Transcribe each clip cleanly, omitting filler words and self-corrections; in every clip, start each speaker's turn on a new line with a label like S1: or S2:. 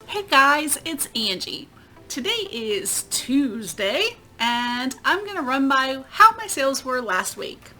S1: Hey guys, it's Angie. Today is Tuesday and I'm going to run by how my sales were last week.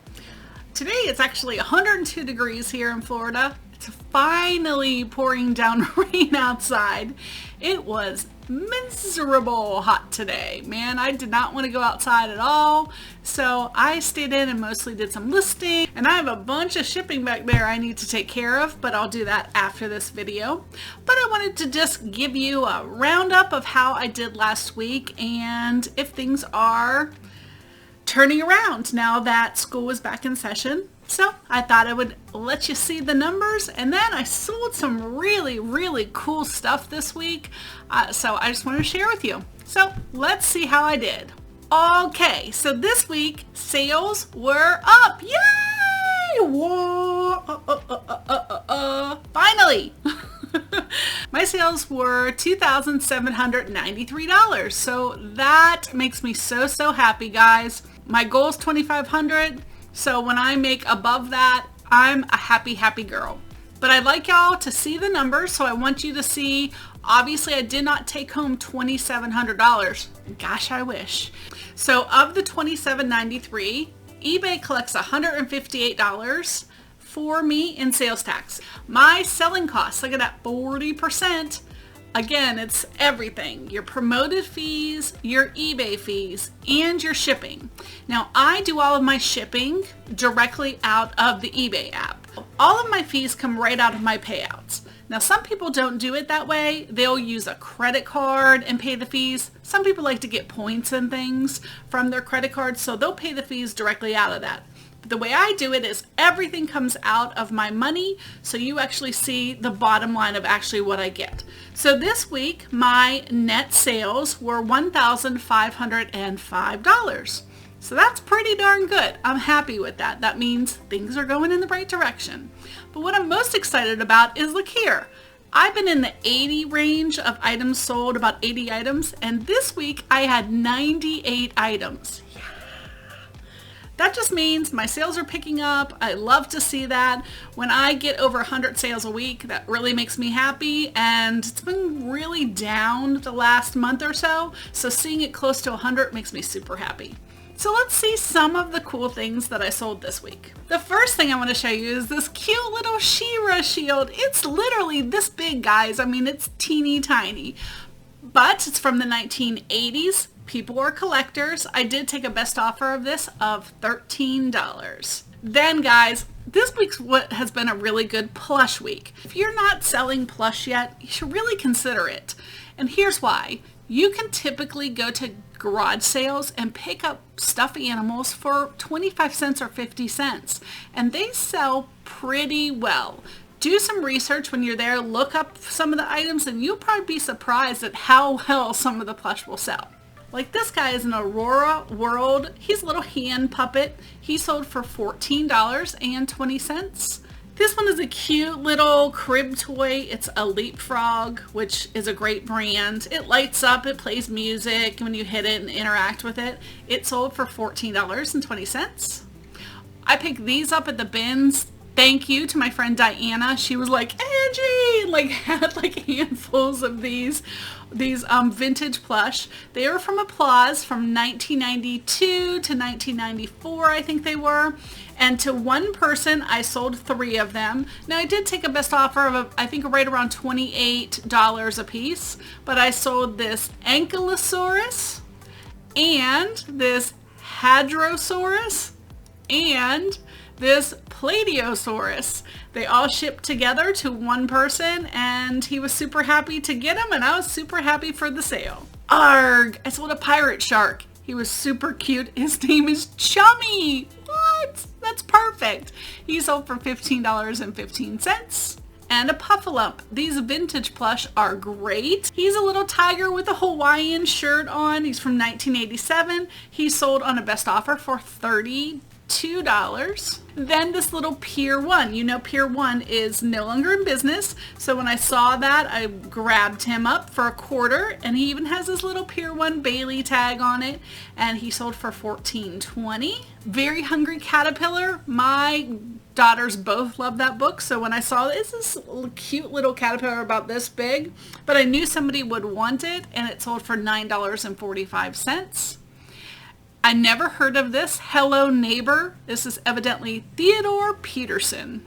S1: Today it's actually 102 degrees here in Florida. It's finally pouring down rain outside. It was miserable hot today. Man, I did not want to go outside at all. So I stayed in and mostly did some listing. And I have a bunch of shipping back there I need to take care of, but I'll do that after this video. But I wanted to just give you a roundup of how I did last week and if things are turning around now that school is back in session. So I thought I would let you see the numbers, and then I sold some really cool stuff this week. So I just want to share with you. So let's see how I did. Okay, so this week sales were up. Yay! Whoa! Finally! My sales were $2,793. So that makes me so happy, guys. My goal is $2,500. So when I make above that, I'm a happy girl. But I'd like y'all to see the numbers, so I want you to see, obviously I did not take home $2,700. Gosh, I wish. So of the $2,793, eBay collects $158 for me in sales tax. My selling costs, look at that, 40%. Again, it's everything. Your promoted fees, your eBay fees, and your shipping. Now, I do all of my shipping directly out of the eBay app. All of my fees come right out of my payouts. Now, some people don't do it that way. They'll use a credit card and pay the fees. Some people like to get points and things from their credit card, so they'll pay the fees directly out of that. The way I do it is everything comes out of my money, so you actually see the bottom line of actually what I get. So this week, my net sales were $1,505. So that's pretty darn good. I'm happy with that. That means things are going in the right direction. But what I'm most excited about is, look here. I've been in the 80 range of items sold, about 80 items, and this week I had 98 items. That just means my sales are picking up. I love to see that. When I get over 100 sales a week, that really makes me happy. And it's been really down the last month or so. So seeing it close to 100 makes me super happy. So let's see some of the cool things that I sold this week. The first thing I want to show you is this cute little She-Ra shield. It's literally this big, guys. I mean, it's teeny tiny. But it's from the 1980s. People are collectors. I did take a best offer of this of $13. Then guys, this week's what has been a really good plush week. If you're not selling plush yet, you should really consider it. And here's why. You can typically go to garage sales and pick up stuffed animals for 25 cents or 50 cents. And they sell pretty well. Do some research when you're there. Look up some of the items and you'll probably be surprised at how well some of the plush will sell. Like this guy is an Aurora World. He's a little hand puppet. He sold for $14.20. This one is a cute little crib toy. It's a Leapfrog, which is a great brand. It lights up, it plays music when you hit it and interact with it. It sold for $14.20. I picked these up at the bins. Thank you to my friend Diana. She was like, Angie, and like had like handfuls of these vintage plush. They were from Applause from 1992 to 1994, I think they were. And to one person, I sold 3 of them. Now I did take a best offer of, I think right around $28 a piece, but I sold this Ankylosaurus and this Hadrosaurus and this Platyosaurus. They all shipped together to one person and he was super happy to get them and I was super happy for the sale. Arg! I sold a pirate shark. He was super cute. His name is Chummy. What? That's perfect. He sold for $15.15. And a Puffalump. These vintage plush are great. He's a little tiger with a Hawaiian shirt on. He's from 1987. He sold on a best offer for $30. $2. Then this little Pier 1. You know Pier 1 is no longer in business. So when I saw that, I grabbed him up for $1, and he even has his little Pier 1 Bailey tag on it, and he sold for $14.20. Very Hungry Caterpillar. My daughters both love that book, so when I saw this cute little caterpillar about this big, but I knew somebody would want it, and it sold for $9.45. I never heard of this. Hello Neighbor. This is evidently Theodore Peterson.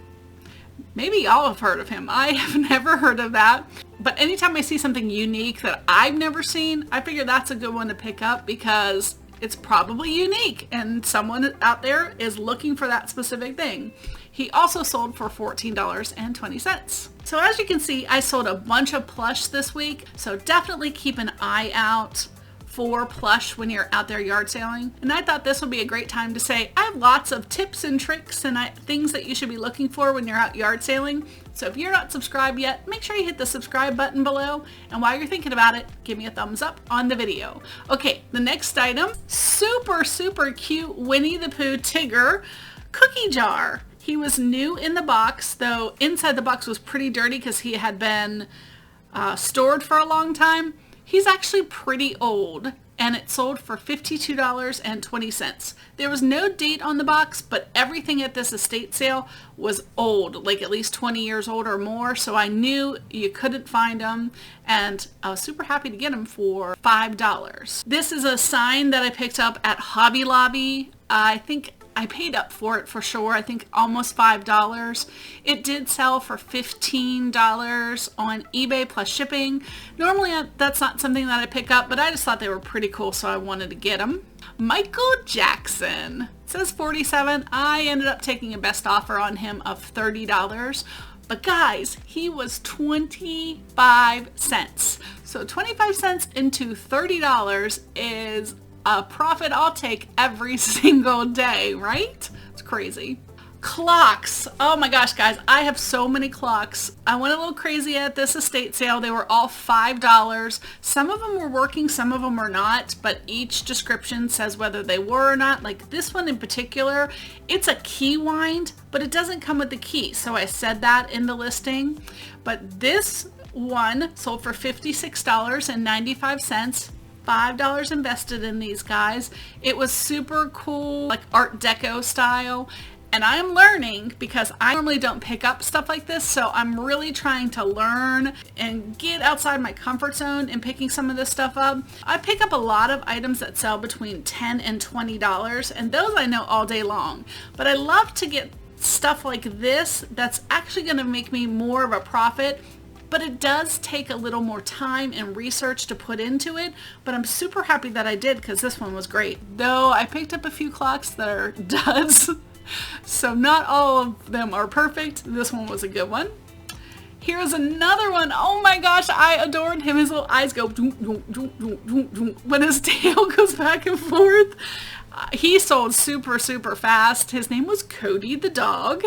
S1: Maybe y'all have heard of him. I have never heard of that. But anytime I see something unique that I've never seen, I figure that's a good one to pick up because it's probably unique and someone out there is looking for that specific thing. He also sold for $14.20. So as you can see, I sold a bunch of plush this week. So definitely keep an eye out for plush when you're out there yard sailing. And I thought this would be a great time to say I have lots of tips and tricks and things that you should be looking for when you're out yard sailing. So if you're not subscribed yet, make sure you hit the subscribe button below. And while you're thinking about it, give me a thumbs up on the video. Okay, the next item, super cute Winnie the Pooh Tigger cookie jar. He was new in the box, though inside the box was pretty dirty because he had been stored for a long time. He's actually pretty old, and it sold for $52.20. There was no date on the box, but everything at this estate sale was old, like at least 20 years old or more, so I knew you couldn't find them, and I was super happy to get them for $5. This is a sign that I picked up at Hobby Lobby. I think I paid up for it for sure. I think almost $5. It did sell for $15 on eBay plus shipping. Normally that's not something that I pick up, but I just thought they were pretty cool, so I wanted to get them. Michael Jackson. It says $47. I ended up taking a best offer on him of $30. But guys, he was 25 cents. So 25 cents into $30 is a profit I'll take every single day, right? It's crazy. Clocks. Oh my gosh, guys, I have so many clocks. I went a little crazy at this estate sale. They were all $5. Some of them were working, some of them were not, but each description says whether they were or not. Like this one in particular, it's a key wind, but it doesn't come with the key. So I said that in the listing. But this one sold for $56.95. $5 invested in these guys. It was super cool, like Art Deco style. And I'm learning because I normally don't pick up stuff like this, so I'm really trying to learn and get outside my comfort zone in picking some of this stuff up. I pick up a lot of items that sell between $10 and $20, and those I know all day long. But I love to get stuff like this that's actually going to make me more of a profit. But it does take a little more time and research to put into it. But I'm super happy that I did because this one was great. Though I picked up a few clocks that are duds. So not all of them are perfect. This one was a good one. Here's another one. Oh my gosh, I adored him. His little eyes go when his tail goes back and forth. He sold super fast. His name was Cody the dog,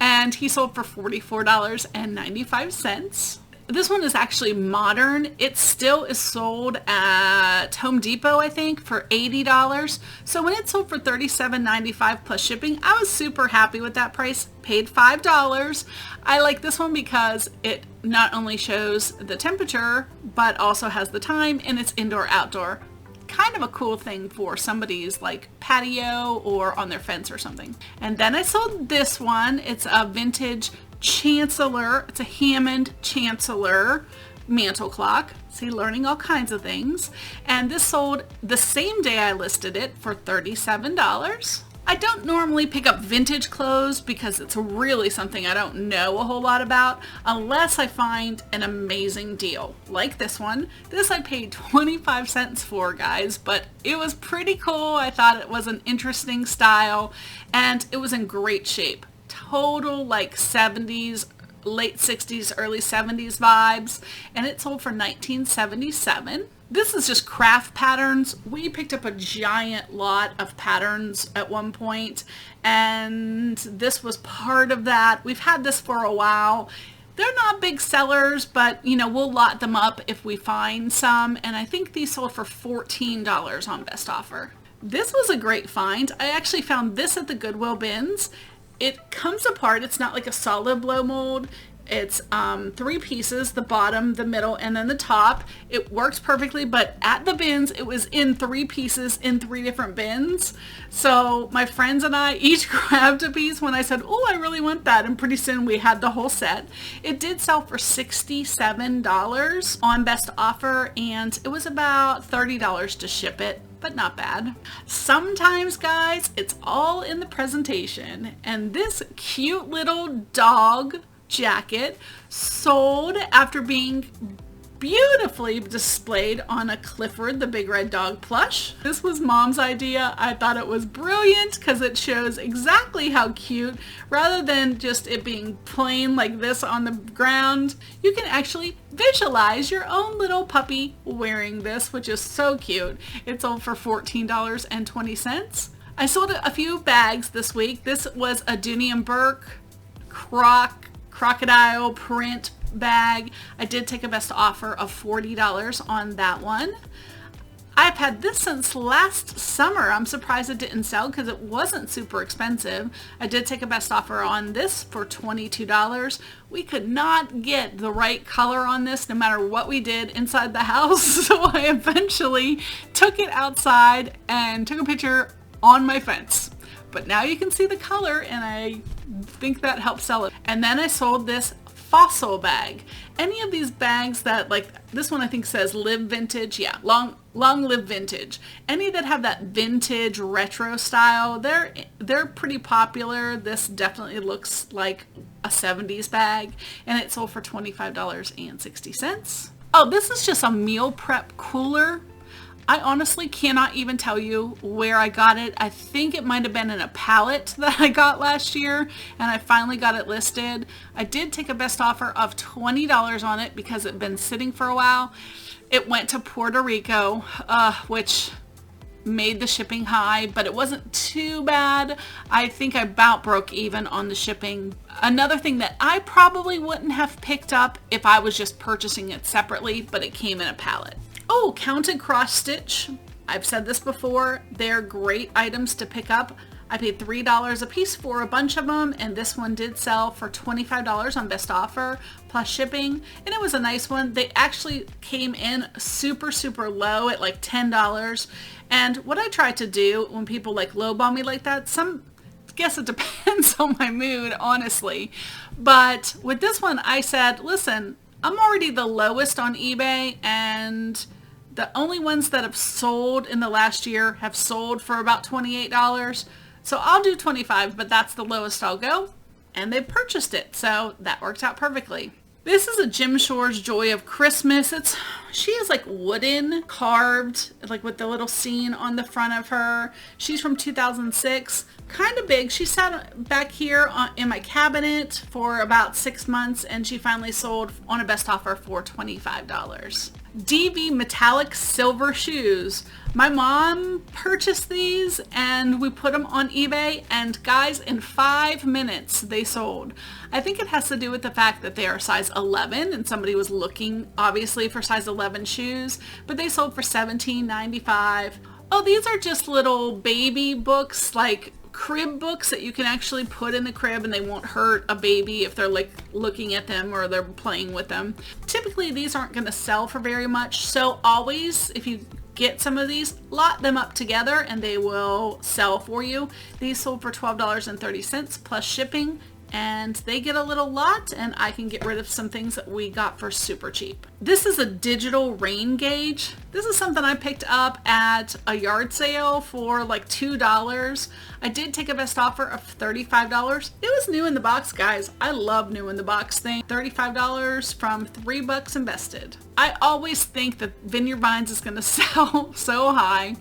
S1: and he sold for $44.95. This one is actually modern. It still is sold at Home Depot, I think, for $80. So when it sold for $37.95 plus shipping, I was super happy with that price. Paid $5. I like this one because it not only shows the temperature, but also has the time, and it's indoor-outdoor. Kind of a cool thing for somebody's like patio or on their fence or something. And then I sold this one. It's a vintage Chancellor. It's a Hammond Chancellor mantle clock. See, learning all kinds of things. And this sold the same day I listed it for $37. I don't normally pick up vintage clothes because it's really something I don't know a whole lot about unless I find an amazing deal. Like this one. This I paid 25 cents for, guys, but it was pretty cool. I thought it was an interesting style and it was in great shape. Total like 70s, late 60s, early 70s vibes, and it sold for $19.77. This is just craft patterns. We picked up a giant lot of patterns at one point, and this was part of that. We've had this for a while. They're not big sellers, but you know, we'll lot them up if we find some, and I think these sold for $14 on best offer. This was a great find. I actually found this at the Goodwill bins. It comes apart. It's not like a solid blow mold. It's 3 pieces, the bottom, the middle, and then the top. It works perfectly, but at the bins, it was in 3 pieces in 3 different bins. So my friends and I each grabbed a piece when I said, oh, I really want that. And pretty soon we had the whole set. It did sell for $67 on Best Offer, and it was about $30 to ship it. But not bad. Sometimes, guys, it's all in the presentation. And this cute little dog jacket sold after being beautifully displayed on a Clifford the Big Red Dog plush. This was Mom's idea. I thought it was brilliant because it shows exactly how cute, rather than just it being plain like this on the ground. You can actually visualize your own little puppy wearing this, which is so cute. It sold for $14.20. I sold a few bags this week. This was a Dooney and Burke crocodile print bag. I did take a best offer of $40 on that one. I've had this since last summer. I'm surprised it didn't sell because it wasn't super expensive. I did take a best offer on this for $22. We could not get the right color on this no matter what we did inside the house. So I eventually took it outside and took a picture on my fence. But now you can see the color, and I think that helped sell it. And then I sold this fossil bag. Any of these bags that, like this one I think says live vintage, yeah, long live vintage. Any that have that vintage retro style, they're pretty popular. This definitely looks like a 70s bag, and it sold for $25.60. Oh, this is just a meal prep cooler. I honestly cannot even tell you where I got it. I think it might have been in a pallet that I got last year, and I finally got it listed. I did take a best offer of $20 on it because it had been sitting for a while. It went to Puerto Rico, which made the shipping high, but it wasn't too bad. I think I about broke even on the shipping. Another thing that I probably wouldn't have picked up if I was just purchasing it separately, but it came in a pallet. Oh, counted cross stitch. I've said this before. They're great items to pick up. I paid $3 a piece for a bunch of them, and this one did sell for $25 on best offer plus shipping, and it was a nice one. They actually came in super low at like $10. And what I try to do when people like lowball me like that, guess it depends on my mood, honestly. But with this one, I said, listen, I'm already the lowest on eBay, and the only ones that have sold in the last year have sold for about $28. So I'll do $25, but that's the lowest I'll go. And they purchased it, so that worked out perfectly. This is a Jim Shore's Joy of Christmas. She is like wooden, carved, like with the little scene on the front of her. She's from 2006, kind of big. She sat back here in my cabinet for about 6 months, and she finally sold on a best offer for $25. DV metallic silver shoes. My mom purchased these, and we put them on eBay, and guys, in 5 minutes they sold. I think it has to do with the fact that they are size 11, and somebody was looking obviously for size 11 shoes, but they sold for $17.95. Oh, these are just little baby books, like crib books that you can actually put in the crib, and they won't hurt a baby if they're like looking at them or they're playing with them. Typically these aren't going to sell for very much, so always, if you get some of these, lot them up together and they will sell for you. These sold for $12.30 plus shipping, and they get a little lot, and I can get rid of some things that we got for super cheap. This is a digital rain gauge. This is something I picked up at a yard sale for like $2. I did take a best offer of $35. It was new in the box, guys. I love new in the box thing. $35 from $3 invested. I always think that Vineyard Vines is going to sell so high.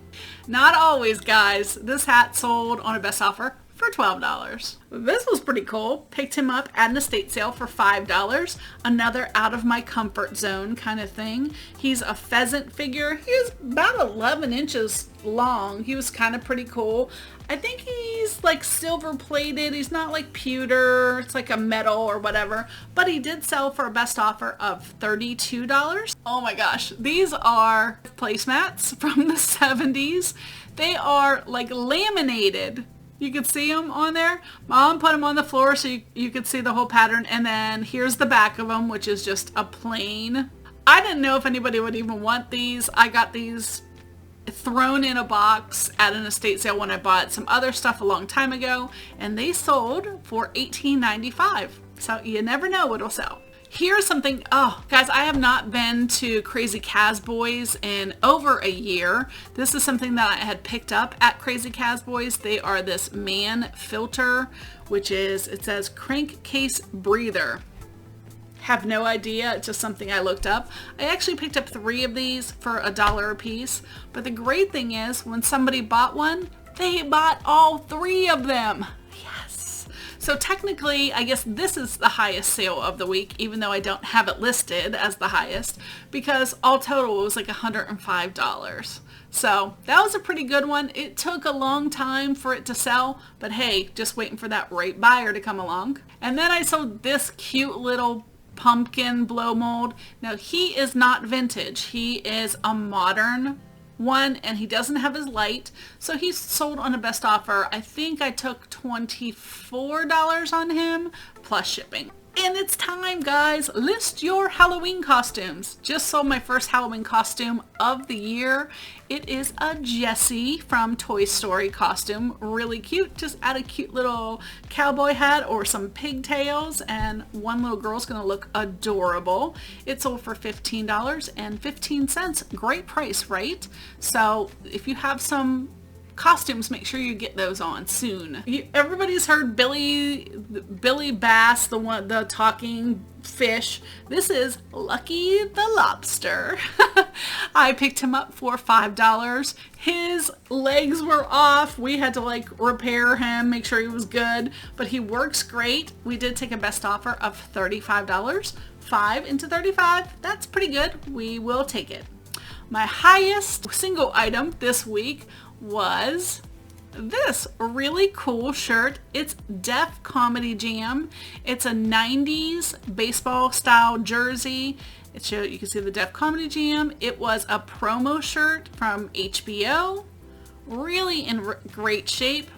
S1: Not always, guys. This hat sold on a best offer for for $12. This was pretty cool. Picked him up at an estate sale for $5. Another out of my comfort zone kind of thing. He's a pheasant figure. He was about 11 inches long. He was kind of pretty cool. I think he's like silver plated. He's not like pewter. It's like a metal or whatever. But he did sell for a best offer of $32. Oh my gosh. These are placemats from the 70s. They are like laminated. You could see them on there. Mom put them on the floor so you could see the whole pattern. And then here's the back of them, which is just a plain. I didn't know if anybody would even want these. I got these thrown in a box at an estate sale when I bought some other stuff a long time ago. And they sold for $18.95. So you never know what'll sell. Here's something, oh guys, I have not been to Crazy Casboys in over a year. This is something that I had picked up at Crazy Casboys. They are this man filter, which is, it says crankcase breather. Have no idea, it's just something I looked up. I actually picked up 3 of these for $1 a piece. But the great thing is when somebody bought one, they bought all 3 of them. So technically, I guess this is the highest sale of the week, even though I don't have it listed as the highest, because all total it was like $105. So that was a pretty good one. It took a long time for it to sell, but hey, just waiting for that right buyer to come along. And then I sold this cute little pumpkin blow mold. Now he is not vintage. He is a modern one, and he doesn't have his light, so he's sold on a best offer. I think I took $24 on him plus shipping. And it's time, guys. List your Halloween costumes. Just sold my first Halloween costume of the year. It is a Jessie from Toy Story costume. Really cute. Just add a cute little cowboy hat or some pigtails, and one little girl's gonna look adorable. It sold for $15.15. Great price, right? So if you have some costumes, make sure you get those on soon. Everybody's heard Billy Bass, the talking fish. This is Lucky the Lobster. I picked him up for $5. His legs were off. We had to like repair him, make sure he was good, but he works great. We did take a best offer of $35. 5 into 35, that's pretty good. We will take it. My highest single item this week was this really cool shirt. It's Def Comedy Jam. It's a 90s baseball style jersey. You can see the Def Comedy Jam. It was a promo shirt from HBO. Really in great shape.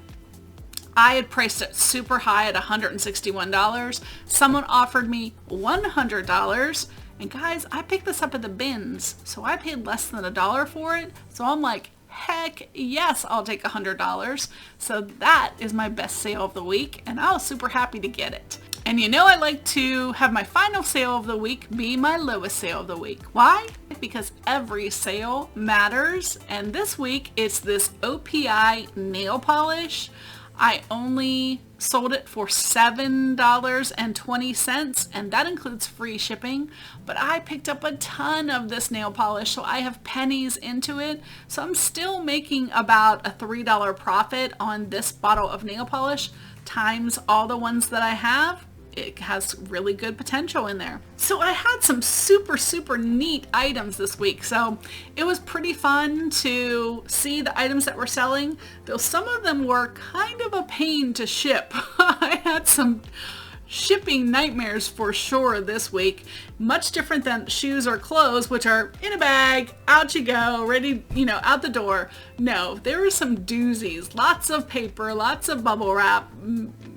S1: I had priced it super high at $161. Someone offered me $100. And guys, I picked this up at the bins, so I paid less than $1 for it. So I'm like, heck yes, I'll take $100. So that is my best sale of the week, and I was super happy to get it. And you know I like to have my final sale of the week be my lowest sale of the week. Why? Because every sale matters, and this week it's this OPI nail polish. I only sold it for $7.20, and that includes free shipping, but I picked up a ton of this nail polish, so I have pennies into it. So I'm still making about a $3 profit on this bottle of nail polish times all the ones that I have. It has really good potential in there. So I had some super neat items this week. So it was pretty fun to see the items that we're selling, though some of them were kind of a pain to ship. I had some shipping nightmares for sure this week. Much different than shoes or clothes, which are in a bag, out you go, ready, out the door. No, there were some doozies, lots of paper, lots of bubble wrap,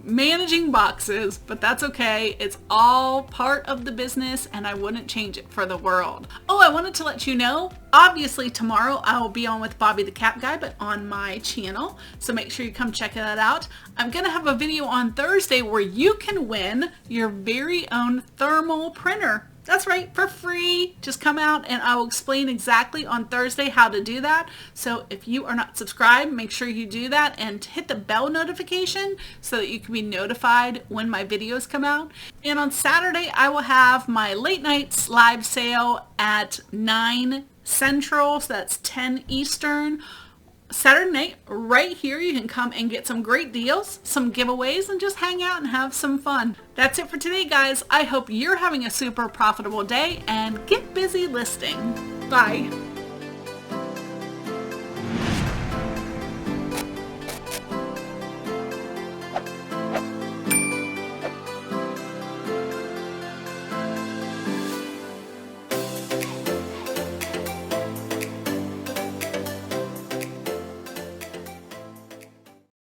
S1: managing boxes, but that's okay. It's all part of the business, and I wouldn't change it for the world. Oh, I wanted to let you know, obviously tomorrow I will be on with Bobby the Cap Guy, but on my channel, so make sure you come check that out. I'm gonna have a video on Thursday where you can win your very own thermal printer. That's right, for free. Just come out and I will explain exactly on Thursday how to do that. So if you are not subscribed, make sure you do that and hit the bell notification so that you can be notified when my videos come out. And on Saturday, I will have my late nights live sale at 9 Central, so that's 10 Eastern. Saturday night right here. You can come and get some great deals, some giveaways, and just hang out and have some fun. That's it for today, guys. I hope you're having a super profitable day and get busy listing. Bye.